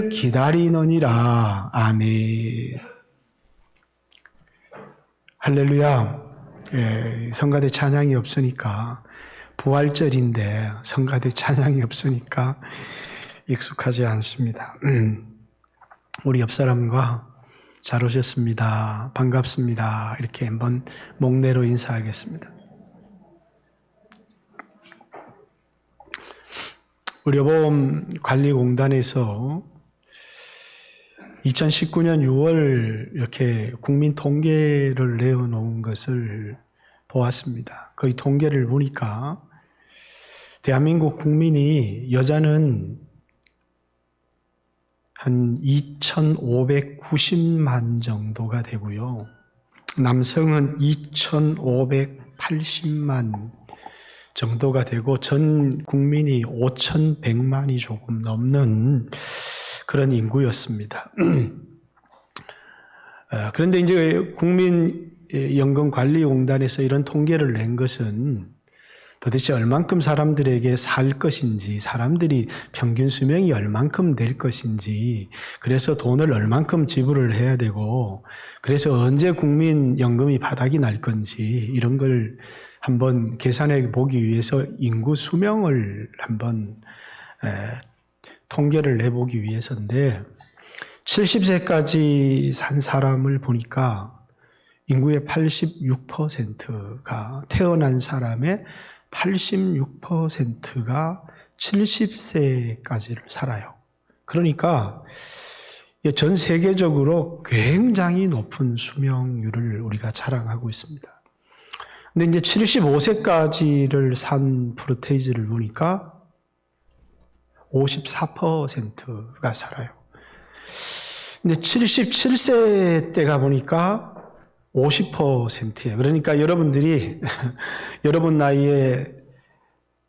기다리느니라. 아멘. 할렐루야. 성가대 찬양이 없으니까, 부활절인데 성가대 찬양이 없으니까 익숙하지 않습니다. 우리 옆 사람과 잘 오셨습니다, 반갑습니다, 이렇게 한번 목례로 인사하겠습니다. 의료보험관리공단에서 2019년 6월 이렇게 국민 통계를 내어놓은 것을 보았습니다. 그 통계를 보니까 대한민국 국민이 여자는 한 2,590만 정도가 되고요. 남성은 2,580만 정도가 되고 전 국민이 5,100만이 조금 넘는 그런 인구였습니다. 그런데 이제 국민연금관리공단에서 이런 통계를 낸 것은 도대체 얼만큼 사람들에게 살 것인지, 사람들이 평균 수명이 얼만큼 될 것인지, 그래서 돈을 얼만큼 지불을 해야 되고, 그래서 언제 국민연금이 바닥이 날 건지 이런 걸 한번 계산해 보기 위해서 인구 수명을 한번 통계를 내보기 위해서인데, 70세까지 산 사람을 보니까 인구의 86%가, 태어난 사람의 86%가 70세까지를 살아요. 그러니까 전 세계적으로 굉장히 높은 수명률을 우리가 자랑하고 있습니다. 근데 이제 75세까지를 산 프로테이즈를 보니까 54%가 살아요. 근데 77세 때가 보니까 50%예요. 그러니까 여러분들이 여러분 나이에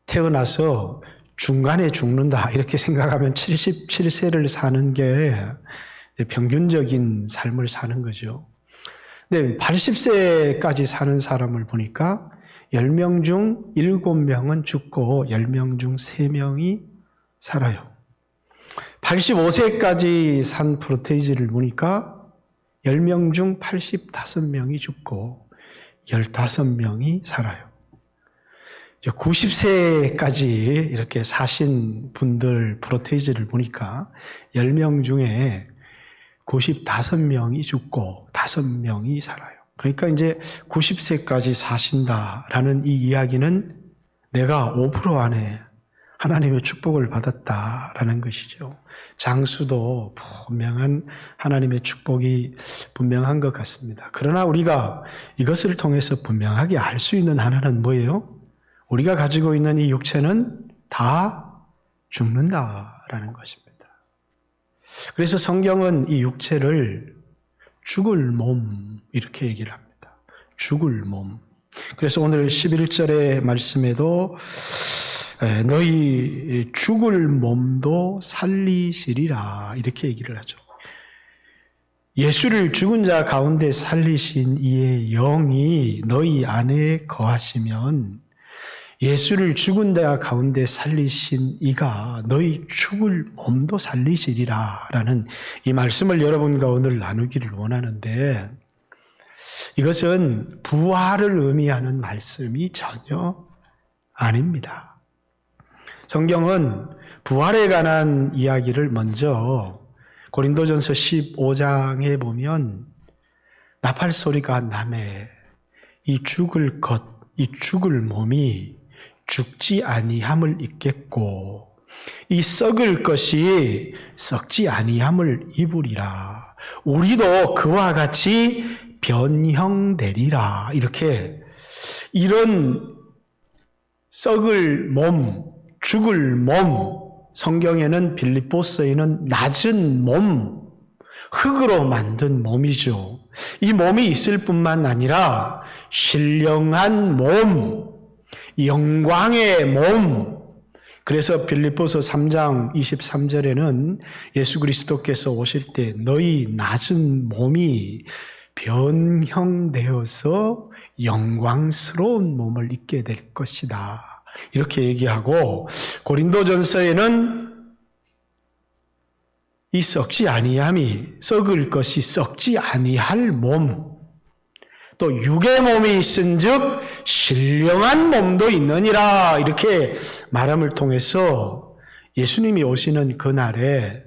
태어나서 중간에 죽는다 이렇게 생각하면 77세를 사는 게 평균적인 삶을 사는 거죠. 근데 80세까지 사는 사람을 보니까 10명 중 7명은 죽고 10명 중 3명이 살아요. 85세까지 산 프로테이즈를 보니까 10명 중 85명이 죽고 15명이 살아요. 90세까지 이렇게 사신 분들 프로테이즈를 보니까 10명 중에 95명이 죽고 5명이 살아요. 그러니까 이제 90세까지 사신다라는 이 이야기는 내가 5% 안에 하나님의 축복을 받았다라는 것이죠. 장수도 분명한 하나님의 축복이 분명한 것 같습니다. 그러나 우리가 이것을 통해서 분명하게 알 수 있는 하나는 뭐예요? 우리가 가지고 있는 이 육체는 다 죽는다라는 것입니다. 그래서 성경은 이 육체를 죽을 몸 이렇게 얘기를 합니다. 죽을 몸. 그래서 오늘 11절의 말씀에도 너희 죽을 몸도 살리시리라 이렇게 얘기를 하죠. 예수를 죽은 자 가운데 살리신 이의 영이 너희 안에 거하시면 예수를 죽은 자 가운데 살리신 이가 너희 죽을 몸도 살리시리라 라는 이 말씀을 여러분과 오늘 나누기를 원하는데, 이것은 부활을 의미하는 말씀이 전혀 아닙니다. 성경은 부활에 관한 이야기를 먼저 고린도전서 15장에 보면 나팔 소리가 나매 이 죽을 것, 이 죽을 몸이 죽지 아니함을 입겠고 이 썩을 것이 썩지 아니함을 입으리라. 우리도 그와 같이 변형되리라. 이렇게 이런 썩을 몸, 죽을 몸, 성경에는 빌립보서에는 낮은 몸, 흙으로 만든 몸이죠. 이 몸이 있을 뿐만 아니라 신령한 몸, 영광의 몸. 그래서 빌립보서 3장 23절에는 예수 그리스도께서 오실 때 너희 낮은 몸이 변형되어서 영광스러운 몸을 입게 될 것이다. 이렇게 얘기하고, 고린도전서에는 이 썩지 아니함이 썩을 것이 썩지 아니할 몸, 또 육의 몸이 있은즉 신령한 몸도 있느니라, 이렇게 말함을 통해서 예수님이 오시는 그날에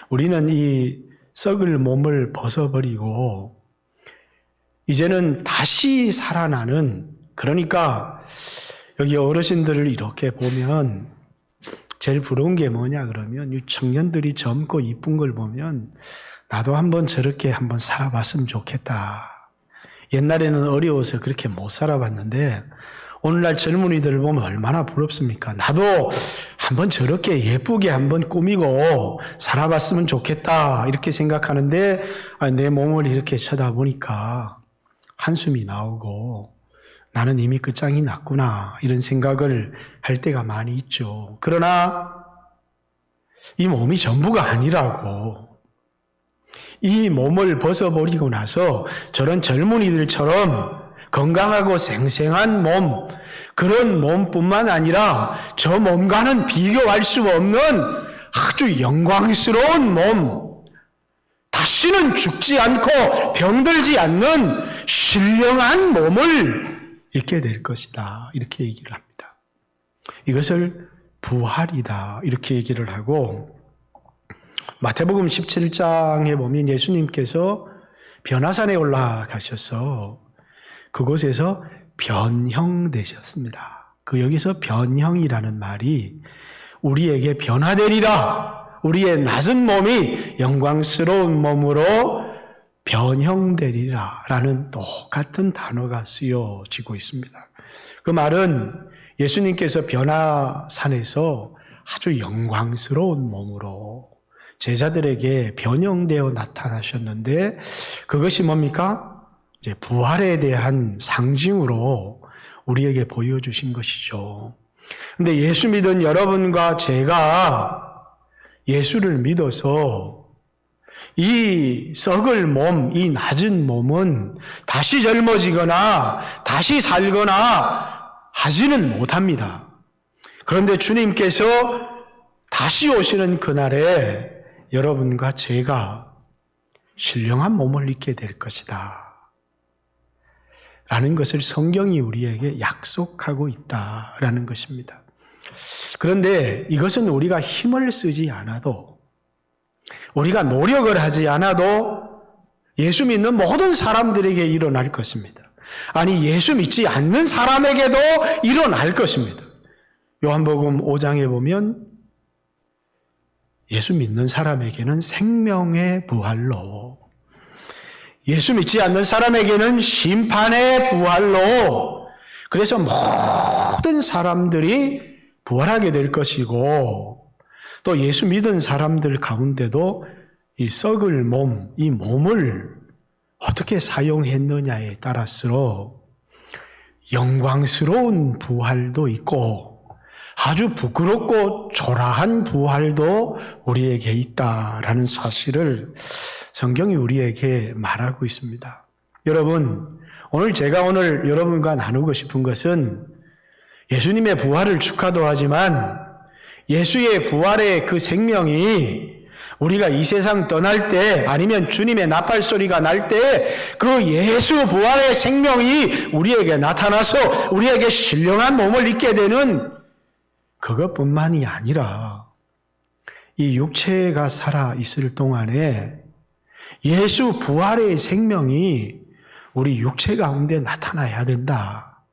우리는 이 썩을 몸을 벗어버리고 이제는 다시 살아나는, 그러니까 여기 어르신들을 이렇게 보면 제일 부러운 게 뭐냐 그러면 이 청년들이 젊고 이쁜 걸 보면 나도 한번 저렇게 한번 살아봤으면 좋겠다. 옛날에는 어려워서 그렇게 못 살아봤는데 오늘날 젊은이들을 보면 얼마나 부럽습니까? 나도 한번 저렇게 예쁘게 한번 꾸미고 살아봤으면 좋겠다, 이렇게 생각하는데 내 몸을 이렇게 쳐다보니까 한숨이 나오고 나는 이미 끝장이 났구나, 이런 생각을 할 때가 많이 있죠. 그러나 이 몸이 전부가 아니라고. 이 몸을 벗어버리고 나서 저런 젊은이들처럼 건강하고 생생한 몸, 그런 몸뿐만 아니라 저 몸과는 비교할 수 없는 아주 영광스러운 몸, 다시는 죽지 않고 병들지 않는 신령한 몸을 잃게 될 것이다, 이렇게 얘기를 합니다. 이것을 부활이다, 이렇게 얘기를 하고, 마태복음 17장에 보면 예수님께서 변화산에 올라가셔서 그곳에서 변형되셨습니다. 여기서 변형이라는 말이 우리에게 변화되리라, 우리의 낮은 몸이 영광스러운 몸으로 변형되리라 라는 똑같은 단어가 쓰여지고 있습니다. 그 말은 예수님께서 변화산에서 아주 영광스러운 몸으로 제자들에게 변형되어 나타나셨는데, 그것이 뭡니까? 이제 부활에 대한 상징으로 우리에게 보여주신 것이죠. 근데 예수 믿은 여러분과 제가 예수를 믿어서 이 썩을 몸, 이 낮은 몸은 다시 젊어지거나 다시 살거나 하지는 못합니다. 그런데 주님께서 다시 오시는 그날에 여러분과 제가 신령한 몸을 입게 될 것이다 라는 것을 성경이 우리에게 약속하고 있다라는 것입니다. 그런데 이것은 우리가 힘을 쓰지 않아도, 우리가 노력을 하지 않아도 예수 믿는 모든 사람들에게 일어날 것입니다. 아니, 예수 믿지 않는 사람에게도 일어날 것입니다. 요한복음 5장에 보면 예수 믿는 사람에게는 생명의 부활로, 예수 믿지 않는 사람에게는 심판의 부활로, 그래서 모든 사람들이 부활하게 될 것이고, 또 예수 믿은 사람들 가운데도 이 썩을 몸, 이 몸을 어떻게 사용했느냐에 따라서 영광스러운 부활도 있고 아주 부끄럽고 초라한 부활도 우리에게 있다라는 사실을 성경이 우리에게 말하고 있습니다. 여러분, 제가 오늘 여러분과 나누고 싶은 것은 예수님의 부활을 축하도 하지만 예수의 부활의 그 생명이 우리가 이 세상 떠날 때, 아니면 주님의 나팔 소리가 날 때 그 예수 부활의 생명이 우리에게 나타나서 우리에게 신령한 몸을 입게 되는 그것뿐만이 아니라 이 육체가 살아 있을 동안에 예수 부활의 생명이 우리 육체 가운데 나타나야 된다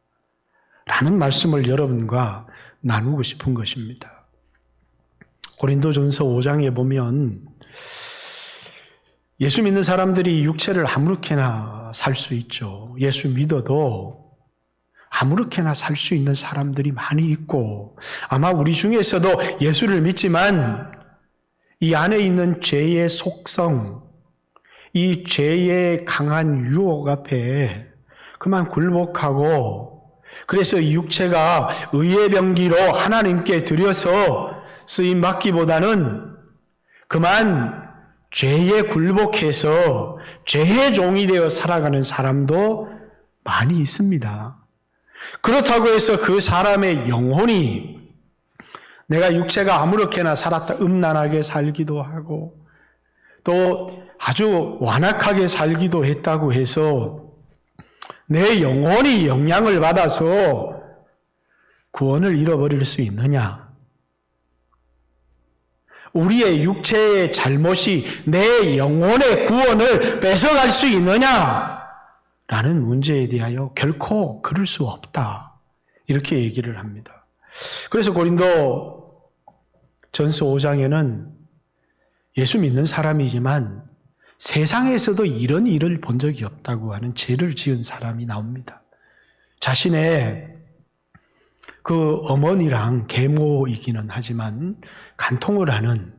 라는 말씀을 여러분과 나누고 싶은 것입니다. 고린도전서 5장에 보면 예수 믿는 사람들이 육체를 아무렇게나 살 수 있죠. 예수 믿어도 아무렇게나 살 수 있는 사람들이 많이 있고, 아마 우리 중에서도 예수를 믿지만 이 안에 있는 죄의 속성, 이 죄의 강한 유혹 앞에 그만 굴복하고, 그래서 이 육체가 의의 병기로 하나님께 드려서 쓰임 받기보다는 그만 죄에 굴복해서 죄의 종이 되어 살아가는 사람도 많이 있습니다. 그렇다고 해서 그 사람의 영혼이 내가 육체가 아무렇게나 살았다 음란하게 살기도 하고 또 아주 완악하게 살기도 했다고 해서 내 영혼이 영향을 받아서 구원을 잃어버릴 수 있느냐? 우리의 육체의 잘못이 내 영혼의 구원을 뺏어갈 수 있느냐? 라는 문제에 대하여 결코 그럴 수 없다. 이렇게 얘기를 합니다. 그래서 고린도 전서 5장에는 예수 믿는 사람이지만 세상에서도 이런 일을 본 적이 없다고 하는 죄를 지은 사람이 나옵니다. 자신의 그 어머니랑 계모이기는 하지만 간통을 하는,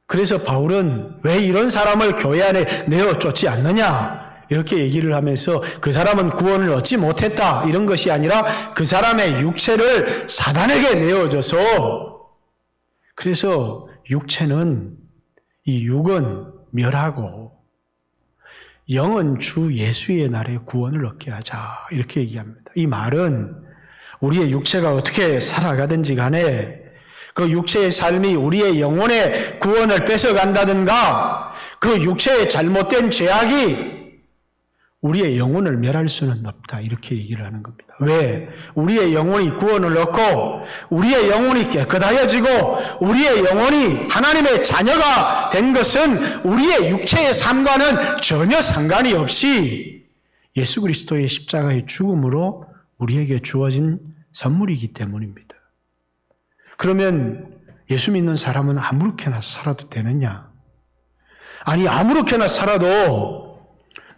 그래서 바울은 왜 이런 사람을 교회 안에 내어 쫓지 않느냐 이렇게 얘기를 하면서 그 사람은 구원을 얻지 못했다 이런 것이 아니라 그 사람의 육체를 사단에게 내어줘서, 그래서 육체는, 이 육은 멸하고 영은 주 예수의 날에 구원을 얻게 하자 이렇게 얘기합니다. 이 말은 우리의 육체가 어떻게 살아가든지 간에 그 육체의 삶이 우리의 영혼의 구원을 뺏어간다든가 그 육체의 잘못된 죄악이 우리의 영혼을 멸할 수는 없다 이렇게 얘기를 하는 겁니다. 왜? 우리의 영혼이 구원을 얻고 우리의 영혼이 깨끗하여지고 우리의 영혼이 하나님의 자녀가 된 것은 우리의 육체의 삶과는 전혀 상관이 없이 예수 그리스도의 십자가의 죽음으로 우리에게 주어진 선물이기 때문입니다. 그러면 예수 믿는 사람은 아무렇게나 살아도 되느냐? 아니, 아무렇게나 살아도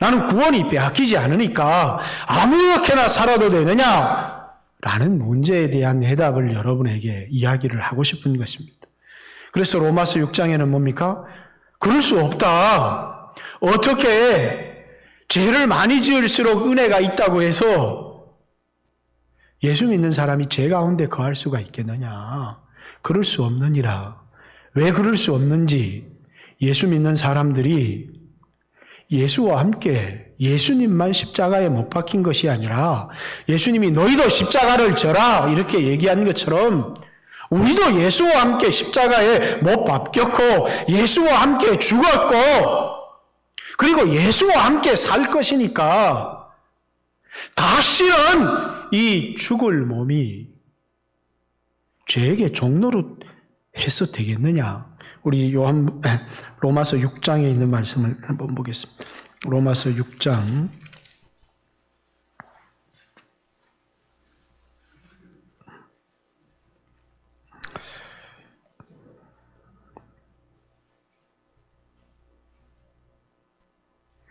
나는 구원이 빼앗기지 않으니까 아무렇게나 살아도 되느냐? 라는 문제에 대한 해답을 여러분에게 이야기를 하고 싶은 것입니다. 그래서 로마서 6장에는 뭡니까? 그럴 수 없다. 어떻게 죄를 많이 지을수록 은혜가 있다고 해서 예수 믿는 사람이 죄 가운데 거할 수가 있겠느냐? 그럴 수 없느니라. 왜 그럴 수 없는지, 예수 믿는 사람들이 예수와 함께 예수님만 십자가에 못 박힌 것이 아니라 예수님이 너희도 십자가를 져라 이렇게 얘기한 것처럼 우리도 예수와 함께 십자가에 못 박혔고 예수와 함께 죽었고 그리고 예수와 함께 살 것이니까 다시는 이 죽을 몸이 죄에게 종로로 해서 되겠느냐? 우리 로마서 6장에 있는 말씀을 한번 보겠습니다. 로마서 6장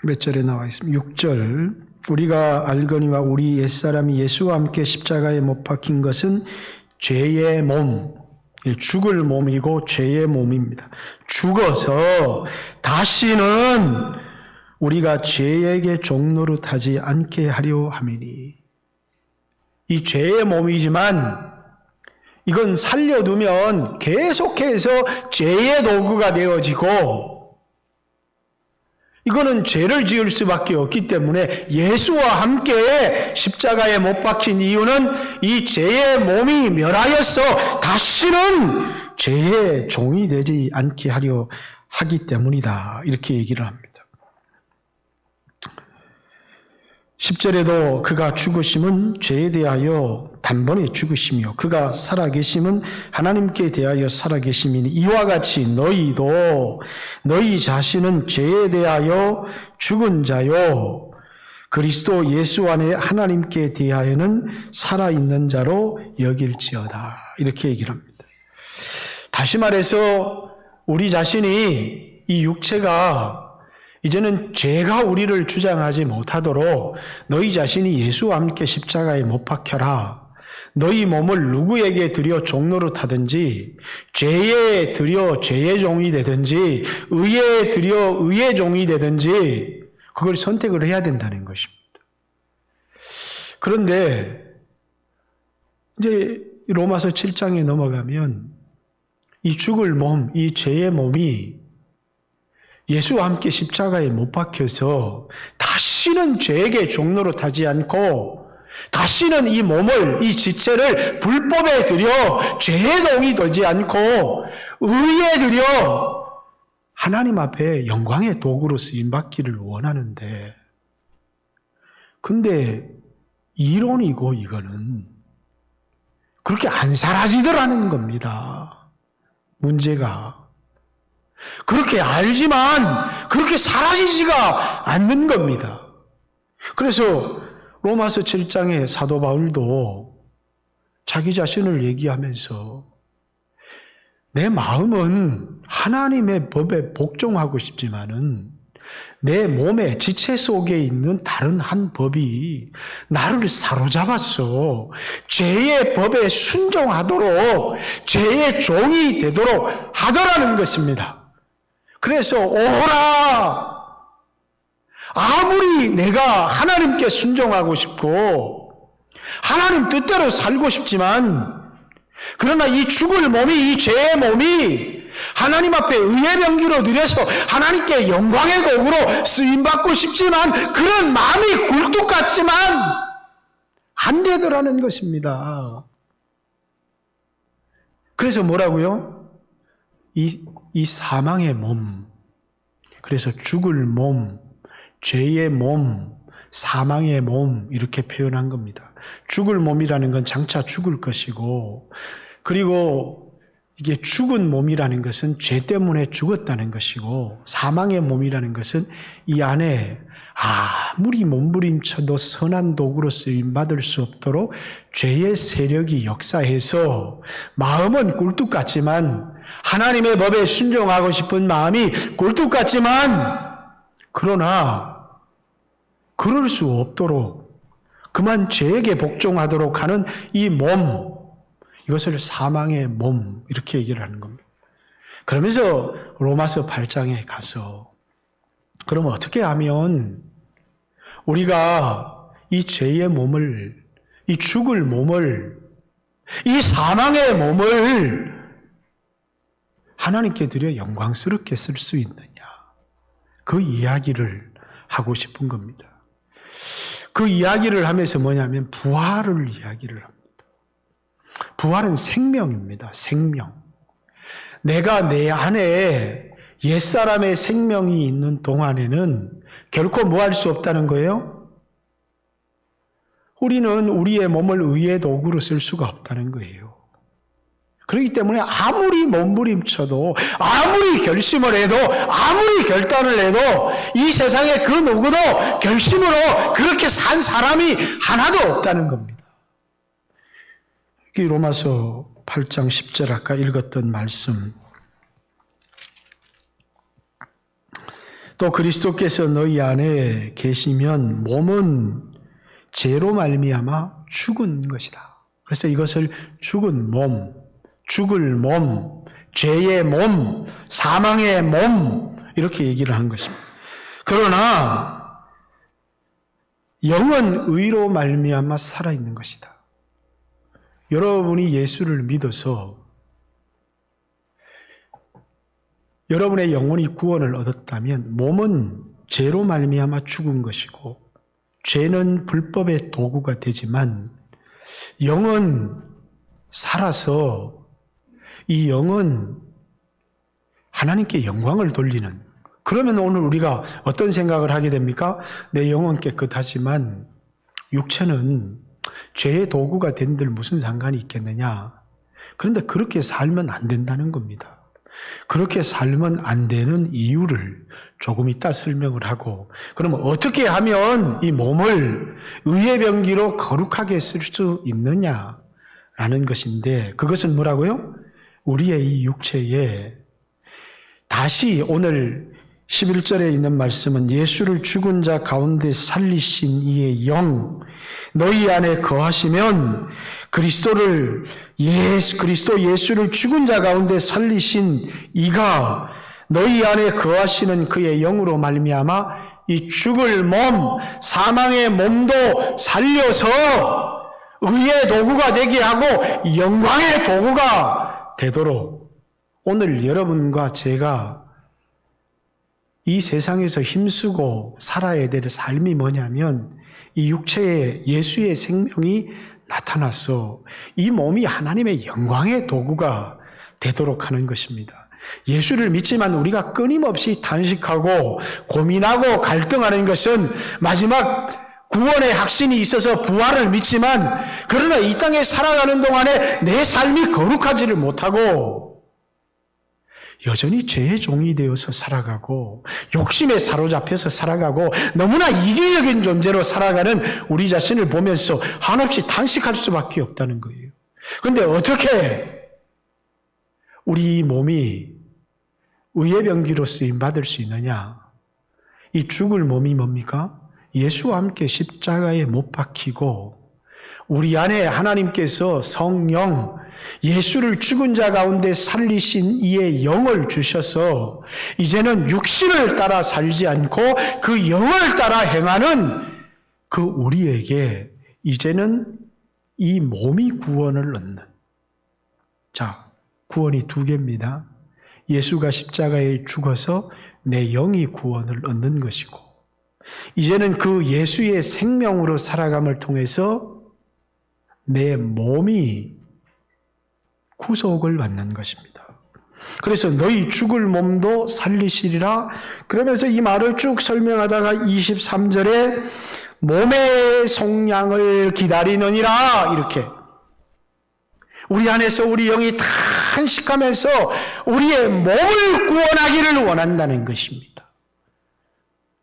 6 절에 나와 있습니다. 6절 우리가 알거니와 우리 옛사람이 예수와 함께 십자가에 못 박힌 것은 죄의 몸, 죽을 몸이고 죄의 몸입니다. 죽어서 다시는 우리가 죄에게 종노릇하지 않게 하려 함이니. 이 죄의 몸이지만 이건 살려두면 계속해서 죄의 도구가 되어지고 이거는 죄를 지을 수밖에 없기 때문에 예수와 함께 십자가에 못 박힌 이유는 이 죄의 몸이 멸하여서 다시는 죄의 종이 되지 않게 하려 하기 때문이다. 이렇게 얘기를 합니다. 10절에도 그가 죽으심은 죄에 대하여 단번에 죽으시며 그가 살아계심은 하나님께 대하여 살아계심이니 이와 같이 너희도 너희 자신은 죄에 대하여 죽은 자요 그리스도 예수 안에 하나님께 대하여는 살아있는 자로 여길지어다. 이렇게 얘기를 합니다. 다시 말해서 우리 자신이 이 육체가 이제는 죄가 우리를 주장하지 못하도록 너희 자신이 예수와 함께 십자가에 못 박혀라. 너희 몸을 누구에게 드려 종노릇하든지 죄에 드려 죄의 종이 되든지 의에 드려 의의 종이 되든지 그걸 선택을 해야 된다는 것입니다. 그런데 이제 로마서 7장에 넘어가면 이 죽을 몸, 이 죄의 몸이 예수와 함께 십자가에 못 박혀서 다시는 죄에게 종노릇하지 않고 다시는 이 몸을, 이 지체를 불법에 들여 죄의 동이 되지 않고 의에 들여 하나님 앞에 영광의 도구로 쓰임받기를 원하는데, 근데 이론이고 이거는 그렇게 안 사라지더라는 겁니다. 문제가. 그렇게 알지만 그렇게 사라지지가 않는 겁니다. 그래서 로마서 7장의 사도 바울도 자기 자신을 얘기하면서 내 마음은 하나님의 법에 복종하고 싶지만은 내 몸의 지체 속에 있는 다른 한 법이 나를 사로잡았어. 죄의 법에 순종하도록 죄의 종이 되도록 하더라는 것입니다. 그래서 오호라! 아무리 내가 하나님께 순종하고 싶고 하나님 뜻대로 살고 싶지만, 그러나 이 죽을 몸이, 이 죄의 몸이 하나님 앞에 의의 병기로 드려서 하나님께 영광의 도구로 쓰임받고 싶지만, 그런 마음이 굴뚝 같지만 안 되더라는 것입니다. 그래서 뭐라고요? 이 사망의 몸, 그래서 죽을 몸, 죄의 몸, 사망의 몸, 이렇게 표현한 겁니다. 죽을 몸이라는 건 장차 죽을 것이고, 그리고 이게 죽은 몸이라는 것은 죄 때문에 죽었다는 것이고, 사망의 몸이라는 것은 이 안에 아무리 몸부림쳐도 선한 도구로 쓰임받을 수 없도록 죄의 세력이 역사해서 마음은 굴뚝 같지만, 하나님의 법에 순종하고 싶은 마음이 굴뚝 같지만, 그러나 그럴 수 없도록 그만 죄에게 복종하도록 하는 이 몸, 이것을 사망의 몸, 이렇게 얘기를 하는 겁니다. 그러면서 로마서 8장에 가서 그럼 어떻게 하면 우리가 이 죄의 몸을, 이 죽을 몸을, 이 사망의 몸을 하나님께 드려 영광스럽게 쓸 수 있느냐, 그 이야기를 하고 싶은 겁니다. 그 이야기를 하면서 뭐냐면 부활을 이야기를 합니다. 부활은 생명입니다. 생명. 내가 내 안에 옛사람의 생명이 있는 동안에는 결코 뭐 할 수 없다는 거예요? 우리는 우리의 몸을 의의 도구로 쓸 수가 없다는 거예요. 그렇기 때문에 아무리 몸부림쳐도, 아무리 결심을 해도, 아무리 결단을 해도 이 세상에 그 누구도 결심으로 그렇게 산 사람이 하나도 없다는 겁니다. 이 로마서 8장 10절 아까 읽었던 말씀, 또 그리스도께서 너희 안에 계시면 몸은 죄로 말미암아 죽은 것이다. 그래서 이것을 죽은 몸, 죽을 몸, 죄의 몸, 사망의 몸, 이렇게 얘기를 한 것입니다. 그러나 영은 의로 말미암아 살아있는 것이다. 여러분이 예수를 믿어서 여러분의 영혼이 구원을 얻었다면 몸은 죄로 말미암아 죽은 것이고, 죄는 불법의 도구가 되지만 영은 살아서 이 영은 하나님께 영광을 돌리는, 그러면 오늘 우리가 어떤 생각을 하게 됩니까? 내 영은 깨끗하지만 육체는 죄의 도구가 된들 무슨 상관이 있겠느냐? 그런데 그렇게 살면 안 된다는 겁니다. 그렇게 살면 안 되는 이유를 조금 이따 설명을 하고, 그러면 어떻게 하면 이 몸을 의의 병기로 거룩하게 쓸 수 있느냐라는 것인데, 그것은 뭐라고요? 우리의 이 육체에 다시 오늘 11절에 있는 말씀은 예수를 죽은 자 가운데 살리신 이의 영, 너희 안에 거하시면 그리스도 예수를 죽은 자 가운데 살리신 이가 너희 안에 거하시는 그의 영으로 말미암아 이 죽을 몸, 사망의 몸도 살려서 의의 도구가 되게 하고 영광의 도구가 되도록, 오늘 여러분과 제가 이 세상에서 힘쓰고 살아야 될 삶이 뭐냐면, 이 육체에 예수의 생명이 나타나서 이 몸이 하나님의 영광의 도구가 되도록 하는 것입니다. 예수를 믿지만 우리가 끊임없이 탄식하고 고민하고 갈등하는 것은 마지막 구원의 확신이 있어서 부활을 믿지만 그러나 이 땅에 살아가는 동안에 내 삶이 거룩하지를 못하고 여전히 죄의 종이 되어서 살아가고 욕심에 사로잡혀서 살아가고 너무나 이기적인 존재로 살아가는 우리 자신을 보면서 한없이 탄식할 수밖에 없다는 거예요. 그런데 어떻게 우리 몸이 의의 병기로 쓰임받을 수 있느냐? 이 죽을 몸이 뭡니까? 예수와 함께 십자가에 못 박히고 우리 안에 하나님께서 성령, 예수를 죽은 자 가운데 살리신 이의 영을 주셔서 이제는 육신을 따라 살지 않고 그 영을 따라 행하는 그 우리에게 이제는 이 몸이 구원을 얻는. 자, 구원이 두 개입니다. 예수가 십자가에 죽어서 내 영이 구원을 얻는 것이고 이제는 그 예수의 생명으로 살아감을 통해서 내 몸이 구속을 받는 것입니다. 그래서 너희 죽을 몸도 살리시리라 그러면서 이 말을 쭉 설명하다가 23절에 몸의 속량을 기다리느니라 이렇게 우리 안에서 우리 영이 탄식하면서 우리의 몸을 구원하기를 원한다는 것입니다.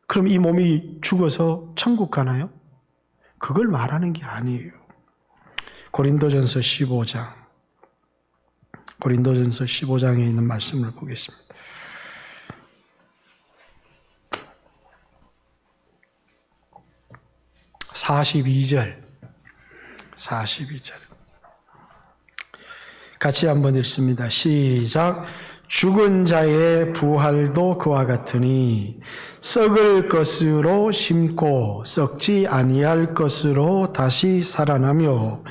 그럼 이 몸이 죽어서 천국 가나요? 그걸 말하는 게 아니에요. 고린도전서 15장에 있는 말씀을 보겠습니다. 42절 같이 한번 읽습니다. 시작. 죽은 자의 부활도 그와 같으니 썩을 것으로 심고 썩지 아니할 것으로 다시 살아나며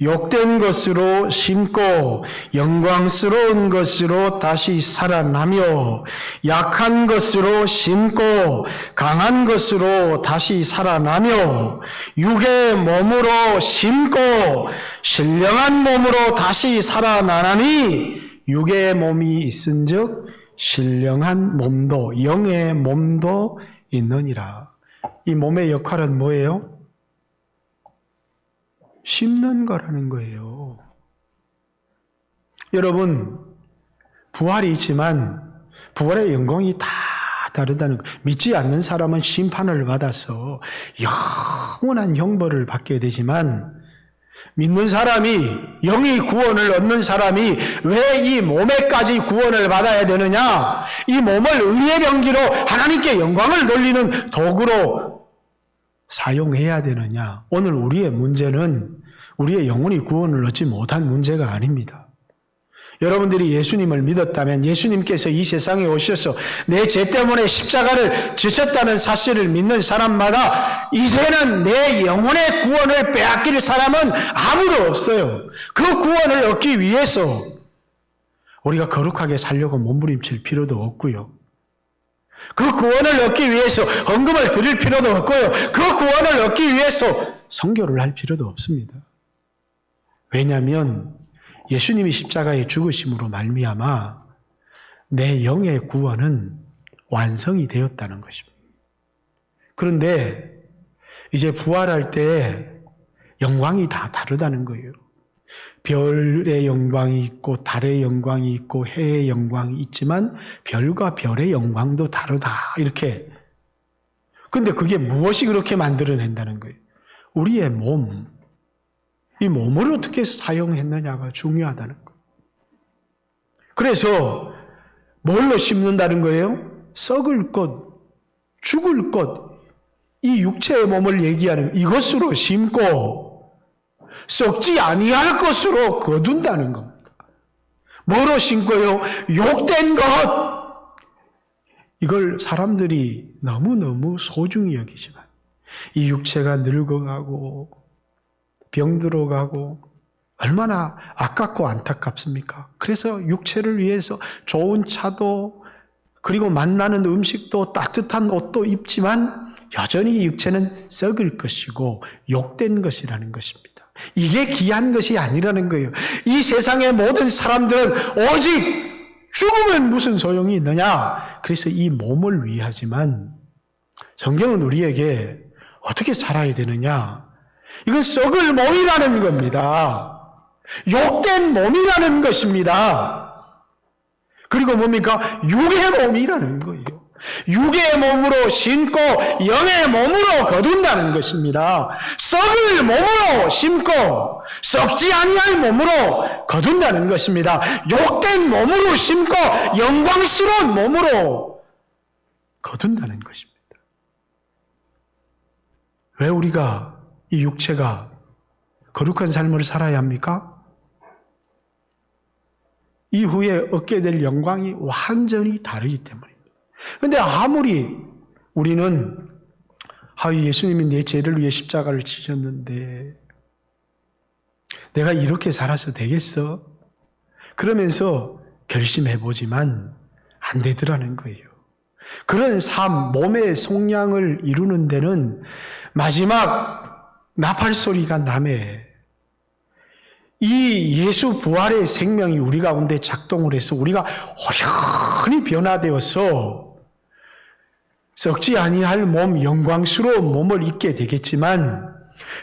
욕된 것으로 심고 영광스러운 것으로 다시 살아나며 약한 것으로 심고 강한 것으로 다시 살아나며 육의 몸으로 심고 신령한 몸으로 다시 살아나나니 육의 몸이 있은즉 신령한 몸도 영의 몸도 있느니라. 이 몸의 역할은 뭐예요? 심는 거라는 거예요. 여러분, 부활이 있지만 부활의 영광이 다 다르다는 거. 믿지 않는 사람은 심판을 받아서 영원한 형벌을 받게 되지만 믿는 사람이 영이 구원을 얻는 사람이 왜 이 몸에까지 구원을 받아야 되느냐? 이 몸을 의의 병기로 하나님께 영광을 돌리는 도구로 사용해야 되느냐? 오늘 우리의 문제는 우리의 영혼이 구원을 얻지 못한 문제가 아닙니다. 여러분들이 예수님을 믿었다면 예수님께서 이 세상에 오셔서 내 죄 때문에 십자가를 지셨다는 사실을 믿는 사람마다 이제는 내 영혼의 구원을 빼앗길 사람은 아무도 없어요. 그 구원을 얻기 위해서 우리가 거룩하게 살려고 몸부림칠 필요도 없고요. 그 구원을 얻기 위해서 헌금을 드릴 필요도 없고요. 그 구원을 얻기 위해서 선교를 할 필요도 없습니다. 왜냐하면 예수님이 십자가에 죽으심으로 말미암아 내 영의 구원은 완성이 되었다는 것입니다. 그런데 이제 부활할 때 영광이 다 다르다는 거예요. 별의 영광이 있고 달의 영광이 있고 해의 영광이 있지만 별과 별의 영광도 다르다 이렇게. 그런데 그게 무엇이 그렇게 만들어낸다는 거예요? 우리의 몸. 이 몸을 어떻게 사용했느냐가 중요하다는 거예요. 그래서 뭘로 심는다는 거예요? 썩을 것, 죽을 것, 이 육체의 몸을 얘기하는 이것으로 심고 썩지 아니할 것으로 거둔다는 겁니다. 뭐로 심고요? 욕된 것! 이걸 사람들이 너무너무 소중히 여기지만 이 육체가 늙어가고 병들어가고 얼마나 아깝고 안타깝습니까? 그래서 육체를 위해서 좋은 차도 그리고 만나는 음식도 따뜻한 옷도 입지만 여전히 육체는 썩을 것이고 욕된 것이라는 것입니다. 이게 귀한 것이 아니라는 거예요. 이 세상의 모든 사람들은 오직 죽으면 무슨 소용이 있느냐? 그래서 이 몸을 위하지만 성경은 우리에게 어떻게 살아야 되느냐? 이건 썩을 몸이라는 겁니다. 욕된 몸이라는 것입니다. 그리고 뭡니까? 육의 몸이라는 거예요. 육의 몸으로 심고 영의 몸으로 거둔다는 것입니다. 썩을 몸으로 심고 썩지 아니할 몸으로 거둔다는 것입니다. 욕된 몸으로 심고 영광스러운 몸으로 거둔다는 것입니다. 왜 우리가 이 육체가 거룩한 삶을 살아야 합니까? 이후에 얻게 될 영광이 완전히 다르기 때문입니다. 그런데 아무리 우리는 예수님이 내 죄를 위해 십자가를 지셨는데 내가 이렇게 살아서 되겠어? 그러면서 결심해보지만 안 되더라는 거예요. 그런 삶, 몸의 속량을 이루는 데는 마지막 나팔소리가 나매 이 예수 부활의 생명이 우리 가운데 작동을 해서 우리가 호련히 변화되어서 썩지 아니할 몸, 영광스러운 몸을 입게 되겠지만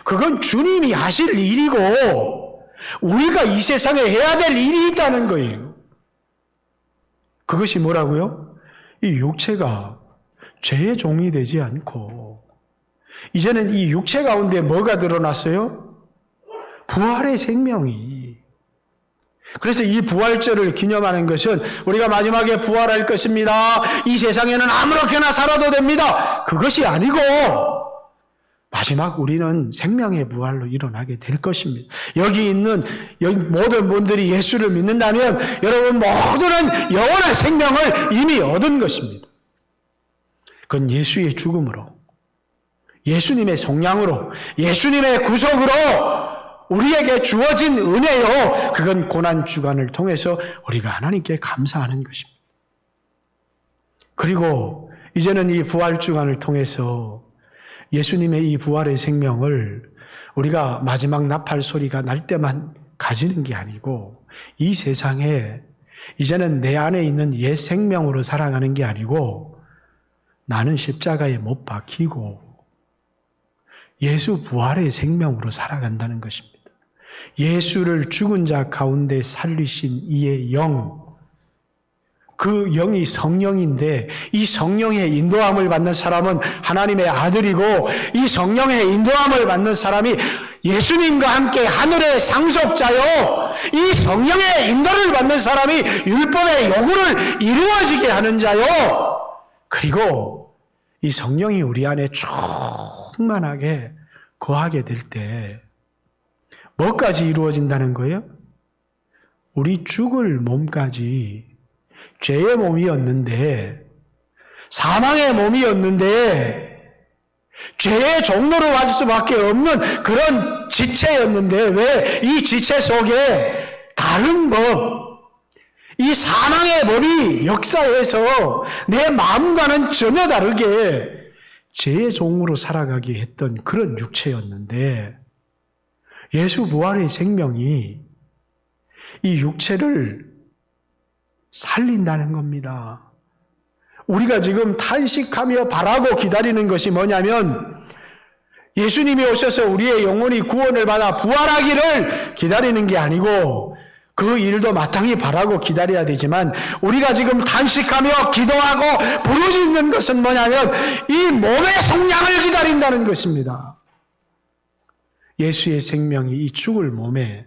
그건 주님이 하실 일이고 우리가 이 세상에 해야 될 일이 있다는 거예요. 그것이 뭐라고요? 이 육체가 죄의 종이 되지 않고 이제는 이 육체 가운데 뭐가 드러났어요? 부활의 생명이. 그래서 이 부활절을 기념하는 것은 우리가 마지막에 부활할 것입니다. 이 세상에는 아무렇게나 살아도 됩니다. 그것이 아니고 마지막 우리는 생명의 부활로 일어나게 될 것입니다. 여기 있는 모든 분들이 예수를 믿는다면 여러분 모두는 영원한 생명을 이미 얻은 것입니다. 그건 예수의 죽음으로, 예수님의 속량으로, 예수님의 구속으로 우리에게 주어진 은혜요. 그건 고난주간을 통해서 우리가 하나님께 감사하는 것입니다. 그리고 이제는 이 부활주간을 통해서 예수님의 이 부활의 생명을 우리가 마지막 나팔 소리가 날 때만 가지는 게 아니고 이 세상에 이제는 내 안에 있는 옛 생명으로 살아가는 게 아니고 나는 십자가에 못 박히고 예수 부활의 생명으로 살아간다는 것입니다. 예수를 죽은 자 가운데 살리신 이의 영, 그 영이 성령인데 이 성령의 인도함을 받는 사람은 하나님의 아들이고 이 성령의 인도함을 받는 사람이 예수님과 함께 하늘의 상속자요. 이 성령의 인도를 받는 사람이 율법의 요구를 이루어지게 하는 자요. 그리고 이 성령이 우리 안에 충만하게 거하게 될 때 뭐까지 이루어진다는 거예요? 우리 죽을 몸까지 죄의 몸이었는데 사망의 몸이었는데 죄의 종로로 갈 수밖에 없는 그런 지체였는데 왜 이 지체 속에 다른 법, 이 사망의 법이 역사해서 내 마음과는 전혀 다르게 죄의 종으로 살아가게 했던 그런 육체였는데 예수 부활의 생명이 이 육체를 살린다는 겁니다. 우리가 지금 탄식하며 바라고 기다리는 것이 뭐냐면 예수님이 오셔서 우리의 영혼이 구원을 받아 부활하기를 기다리는 게 아니고 그 일도 마땅히 바라고 기다려야 되지만 우리가 지금 탄식하며 기도하고 부르짖는 것은 뭐냐면 이 몸의 속량을 기다린다는 것입니다. 예수의 생명이 이 죽을 몸에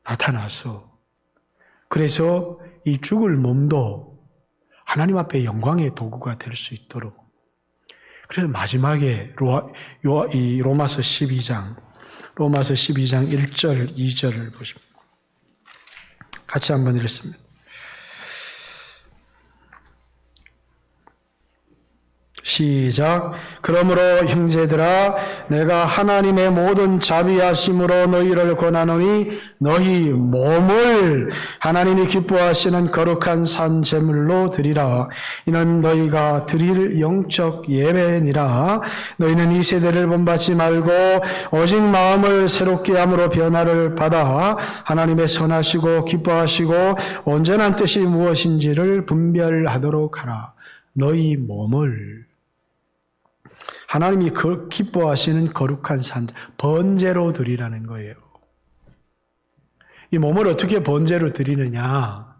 나타나서 그래서 이 죽을 몸도 하나님 앞에 영광의 도구가 될 수 있도록 그래서 마지막에 로마서 12장 1절 2절을 보십니다. 같이 한번 읽습니다. 시작. 그러므로 형제들아 내가 하나님의 모든 자비하심으로 너희를 권하노니 너희 몸을 하나님이 기뻐하시는 거룩한 산 제물로 드리라. 이는 너희가 드릴 영적 예배니라. 너희는 이 세대를 본받지 말고 오직 마음을 새롭게 함으로 변화를 받아 하나님의 선하시고 기뻐하시고 온전한 뜻이 무엇인지를 분별하도록 하라. 너희 몸을 하나님이 기뻐하시는 거룩한 산, 번제로 드리라는 거예요. 이 몸을 어떻게 번제로 드리느냐?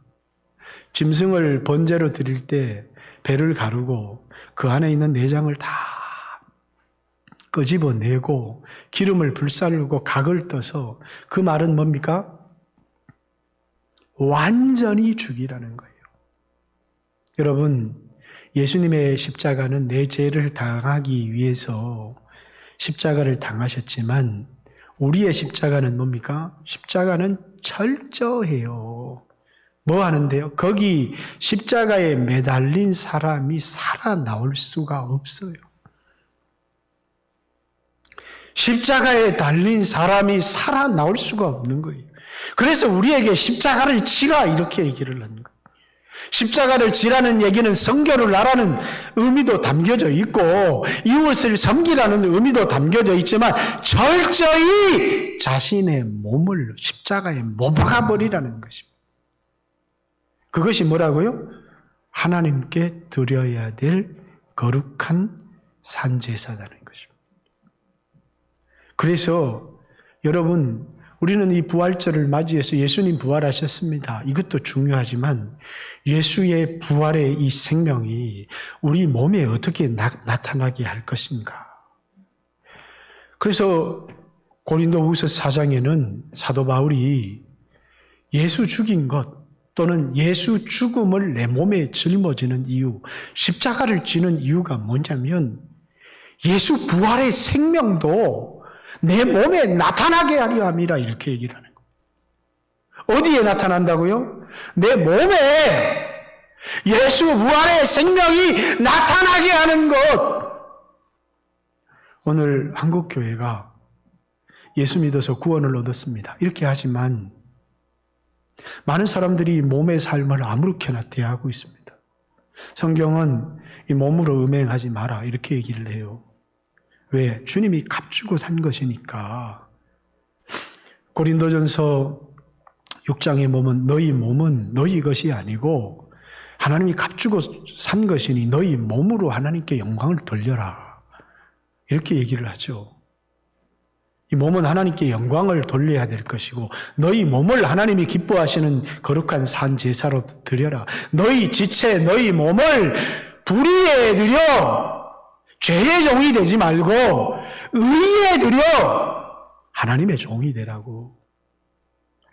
짐승을 번제로 드릴 때 배를 가르고 그 안에 있는 내장을 다 끄집어내고 기름을 불사르고 각을 떠서 그 말은 뭡니까? 완전히 죽이라는 거예요. 여러분, 예수님의 십자가는 내 죄를 당하기 위해서 십자가를 당하셨지만 우리의 십자가는 뭡니까? 십자가는 철저해요. 뭐 하는데요? 거기 십자가에 매달린 사람이 살아나올 수가 없어요. 십자가에 달린 사람이 살아나올 수가 없는 거예요. 그래서 우리에게 십자가를 지라 이렇게 얘기를 하는 거예요. 십자가를 지라는 얘기는 성결을 하라는 의미도 담겨져 있고 이웃을 섬기라는 의미도 담겨져 있지만 철저히 자신의 몸을 십자가에 못 박아버리라는 것입니다. 그것이 뭐라고요? 하나님께 드려야 될 거룩한 산제사라는 것입니다. 그래서 여러분, 우리는 이 부활절을 맞이해서 예수님 부활하셨습니다. 이것도 중요하지만 예수의 부활의 이 생명이 우리 몸에 어떻게 나타나게 할 것인가. 그래서 고린도후서 4장에는 사도 바울이 예수 죽인 것 또는 예수 죽음을 내 몸에 짊어지는 이유, 십자가를 지는 이유가 뭐냐면 예수 부활의 생명도 내 몸에 나타나게 하려 함이라 이렇게 얘기를 하는 거예요. 어디에 나타난다고요? 내 몸에 예수 부활의 생명이 나타나게 하는 것. 오늘 한국교회가 예수 믿어서 구원을 얻었습니다. 이렇게 하지만 많은 사람들이 몸의 삶을 아무렇게나 대하고 있습니다. 성경은 이 몸으로 음행하지 마라 이렇게 얘기를 해요. 왜? 주님이 값주고 산 것이니까. 고린도전서 6장에 보면 너희 몸은 너희 것이 아니고 하나님이 값주고 산 것이니 너희 몸으로 하나님께 영광을 돌려라. 이렇게 얘기를 하죠. 이 몸은 하나님께 영광을 돌려야 될 것이고 너희 몸을 하나님이 기뻐하시는 거룩한 산 제사로 드려라. 너희 지체, 너희 몸을 불의에 드려 죄의 종이 되지 말고 의에 드려 하나님의 종이 되라고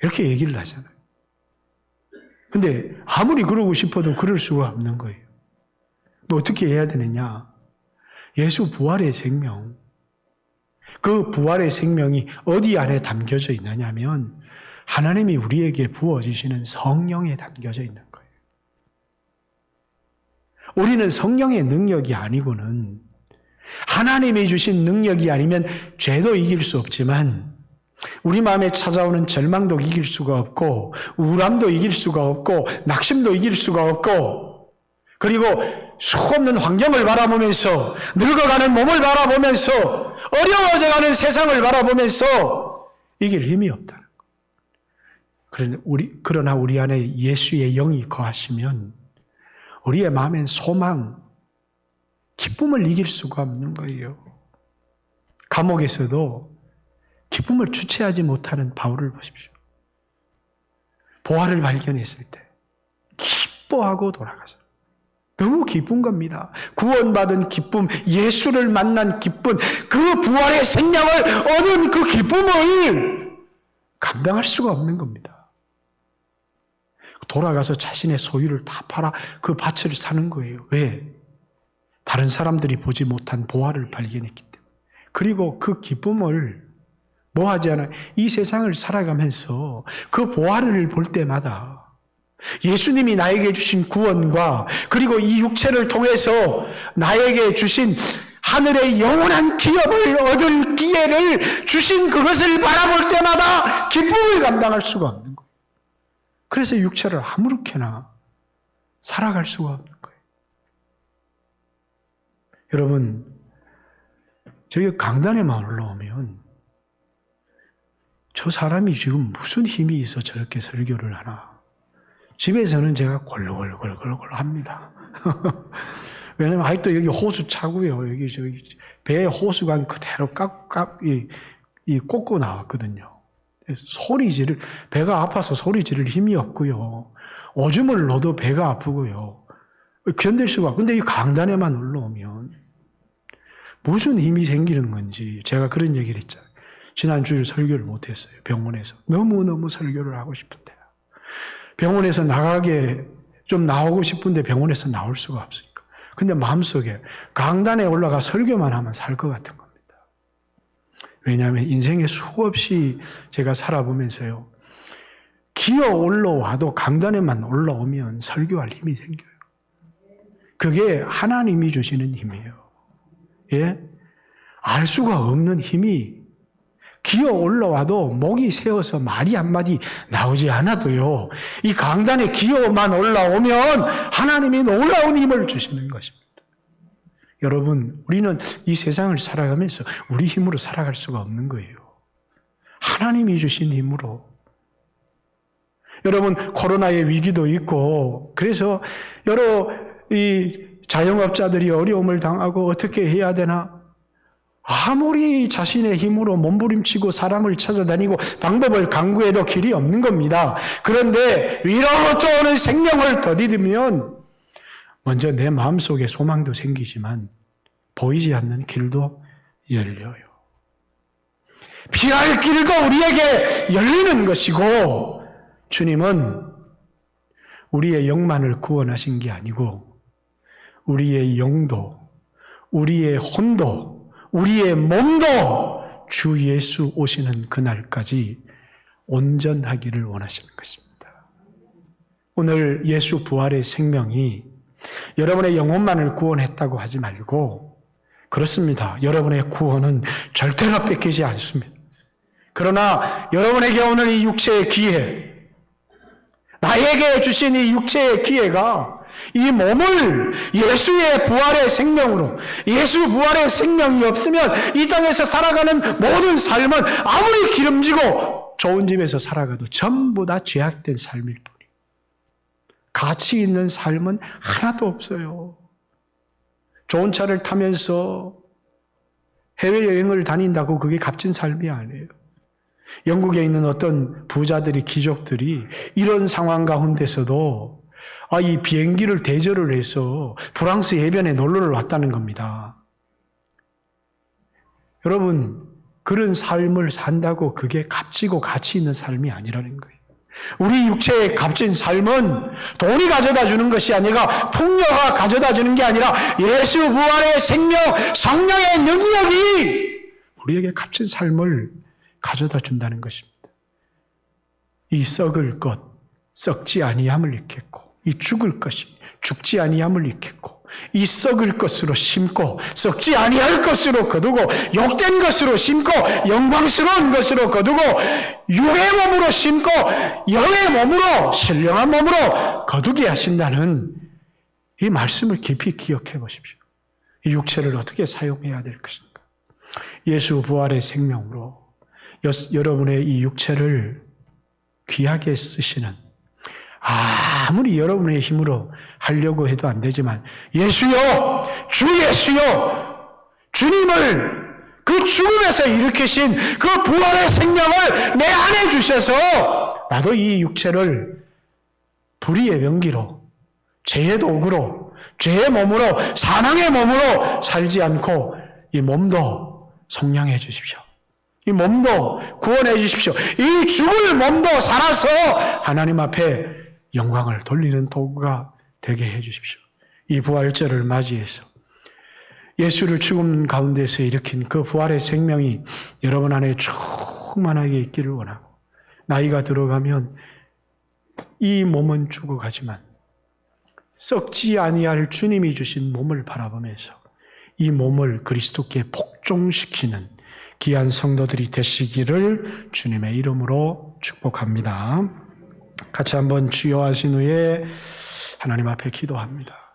이렇게 얘기를 하잖아요. 근데 아무리 그러고 싶어도 그럴 수가 없는 거예요. 뭐 어떻게 해야 되느냐? 예수 부활의 생명, 그 부활의 생명이 어디 안에 담겨져 있느냐면 하나님이 우리에게 부어주시는 성령에 담겨져 있는 거예요. 우리는 성령의 능력이 아니고는 하나님이 주신 능력이 아니면 죄도 이길 수 없지만 우리 마음에 찾아오는 절망도 이길 수가 없고 우울함도 이길 수가 없고 낙심도 이길 수가 없고 그리고 수없는 환경을 바라보면서 늙어가는 몸을 바라보면서 어려워져가는 세상을 바라보면서 이길 힘이 없다는 거예요. 그러나 우리 안에 예수의 영이 거하시면 우리의 마음엔 소망, 기쁨을 이길 수가 없는 거예요. 감옥에서도 기쁨을 주체하지 못하는 바울을 보십시오. 보화를 발견했을 때 기뻐하고 돌아가서 너무 기쁜 겁니다. 구원받은 기쁨, 예수를 만난 기쁨, 그 부활의 생명을 얻은 그 기쁨을 감당할 수가 없는 겁니다. 돌아가서 자신의 소유를 다 팔아 그 밭을 사는 거예요. 왜? 다른 사람들이 보지 못한 보화를 발견했기 때문에. 그리고 그 기쁨을 뭐 하지 않아요? 이 세상을 살아가면서 그 보화를 볼 때마다 예수님이 나에게 주신 구원과 그리고 이 육체를 통해서 나에게 주신 하늘의 영원한 기업을 얻을 기회를 주신 그것을 바라볼 때마다 기쁨을 감당할 수가 없는 거예요. 그래서 육체를 아무렇게나 살아갈 수가 없는 거예요. 여러분, 저희 강단에만 올라오면 저 사람이 지금 무슨 힘이 있어 저렇게 설교를 하나. 집에서는 제가 골골골골골 합니다. 왜냐면 아직도 여기 호수 차고요. 여기 저기 배에 호수관 그대로 꽂고 나왔거든요. 배가 아파서 소리 지를 힘이 없고요. 오줌을 넣어도 배가 아프고요. 견딜 수가. 근데 이 강단에만 올라오면 무슨 힘이 생기는 건지 제가 그런 얘기를 했잖아요. 지난주에 설교를 못했어요. 병원에서. 너무너무 설교를 하고 싶은데. 병원에서 좀 나오고 싶은데 병원에서 나올 수가 없으니까. 근데 마음속에 강단에 올라가 설교만 하면 살 것 같은 겁니다. 왜냐하면 인생에 수없이 제가 살아보면서요. 기어 올라와도 강단에만 올라오면 설교할 힘이 생겨요. 그게 하나님이 주시는 힘이에요. 예? 알 수가 없는 힘이 기어 올라와도 목이 새어서 말이 한마디 나오지 않아도요. 이 강단에 기어만 올라오면 하나님이 놀라운 힘을 주시는 것입니다. 여러분, 우리는 이 세상을 살아가면서 우리 힘으로 살아갈 수가 없는 거예요. 하나님이 주신 힘으로. 여러분, 코로나의 위기도 있고 그래서 여러 이 자영업자들이 어려움을 당하고 어떻게 해야 되나? 아무리 자신의 힘으로 몸부림치고 사람을 찾아다니고 방법을 강구해도 길이 없는 겁니다. 그런데 위로부터 오는 생명을 더디으면 먼저 내 마음속에 소망도 생기지만 보이지 않는 길도 열려요. 피할 길도 우리에게 열리는 것이고 주님은 우리의 영만을 구원하신 게 아니고 우리의 영도, 우리의 혼도, 우리의 몸도 주 예수 오시는 그날까지 온전하기를 원하시는 것입니다. 오늘 예수 부활의 생명이 여러분의 영혼만을 구원했다고 하지 말고 그렇습니다. 여러분의 구원은 절대로 뺏기지 않습니다. 그러나 여러분에게 오늘 이 육체의 기회, 나에게 주신 이 육체의 기회가 이 몸을 예수의 부활의 생명으로, 예수 부활의 생명이 없으면 이 땅에서 살아가는 모든 삶은 아무리 기름지고 좋은 집에서 살아가도 전부 다 죄악된 삶일 뿐이에요. 가치 있는 삶은 하나도 없어요. 좋은 차를 타면서 해외여행을 다닌다고 그게 값진 삶이 아니에요. 영국에 있는 어떤 부자들이, 귀족들이 이런 상황 가운데서도 이 비행기를 대절을 해서 프랑스 해변에 놀러를 왔다는 겁니다. 여러분, 그런 삶을 산다고 그게 값지고 가치 있는 삶이 아니라는 거예요. 우리 육체의 값진 삶은 돈이 가져다 주는 것이 아니라 풍요가 가져다 주는 게 아니라 예수 부활의 생명, 성령의 능력이 우리에게 값진 삶을 가져다 준다는 것입니다. 이 썩을 것, 썩지 아니함을 잃겠고 이 죽을 것이 죽지 아니함을 잃겠고 이 썩을 것으로 심고 썩지 아니할 것으로 거두고 욕된 것으로 심고 영광스러운 것으로 거두고 육의 몸으로 심고 영의 몸으로 신령한 몸으로 거두게 하신다는 이 말씀을 깊이 기억해 보십시오. 이 육체를 어떻게 사용해야 될 것인가? 예수 부활의 생명으로 여러분의 이 육체를 귀하게 쓰시는, 아무리 여러분의 힘으로 하려고 해도 안 되지만 예수여, 주 예수여, 주님을 그 죽음에서 일으키신 그 부활의 생명을 내 안에 주셔서 나도 이 육체를 불의의 병기로, 죄의 도구로, 죄의 몸으로, 사망의 몸으로 살지 않고 이 몸도 속량해 주십시오. 이 몸도 구원해 주십시오. 이 죽을 몸도 살아서 하나님 앞에 영광을 돌리는 도구가 되게 해 주십시오. 이 부활절을 맞이해서 예수를 죽음 가운데서 일으킨 그 부활의 생명이 여러분 안에 충만하게 있기를 원하고, 나이가 들어가면 이 몸은 죽어가지만 썩지 아니할 주님이 주신 몸을 바라보면서 이 몸을 그리스도께 복종시키는 귀한 성도들이 되시기를 주님의 이름으로 축복합니다. 같이 한번 주여 하신 후에 하나님 앞에 기도합니다.